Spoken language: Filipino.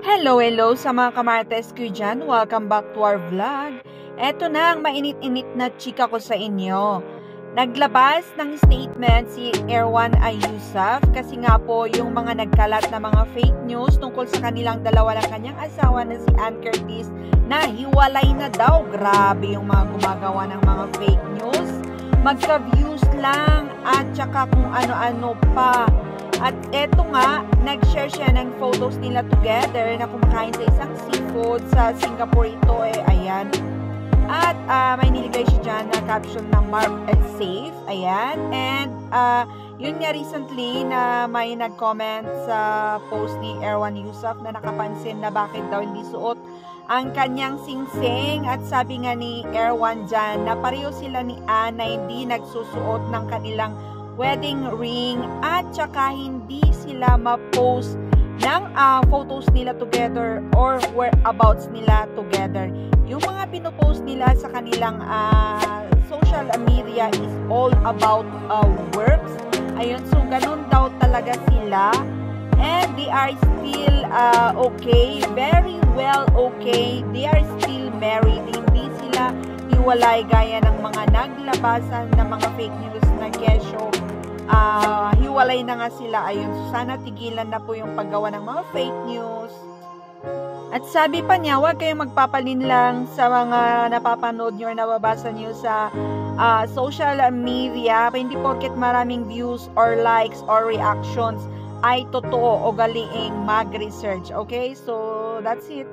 Hello sa mga kamartes ko dyan. Welcome back to our vlog. Eto na ang mainit-init na chika ko sa inyo. Naglabas ng statement si Erwan Ayusaf kasi nga po yung mga nagkalat na mga fake news tungkol sa kanilang dalawa ng kanyang asawa na si Ann Curtis na hiwalay na daw. Grabe yung mga gumagawa ng mga fake news. Magka-views lang at saka kung ano-ano pa. At eto nga, nag-share siya ng photos nila together na kumakain sa isang seafood sa Singapore ito ayan. At may niligay siya dyan na caption ng Mark and Safe, ayan. And yun nga recently na may nag-comment sa post ni Erwan Ayusaf na nakapansin na bakit daw hindi suot ang kanyang singsing. At sabi nga ni Erwan dyan na pareho sila ni Ann na hindi nagsusuot ng kanilang wedding ring at saka hindi sila ma-post ng photos nila together or whereabouts nila together. Yung mga pinopost nila sa kanilang social media is all about works. Ayun, so ganun daw talaga sila. And they are still okay, very well okay. They are still married. Hindi sila hiwalay gaya ng mga naglabasan ng mga fake news na kesyo. Hiwalay na nga sila. Ayun, so sana tigilan na po yung paggawa ng mga fake news. At sabi pa niya, huwag kayong magpapalinlang sa mga napapanood nyo or nababasa nyo sa social media. Hindi porket maraming views or likes or reactions ay totoo o galing mag-research. Okay, so that's it.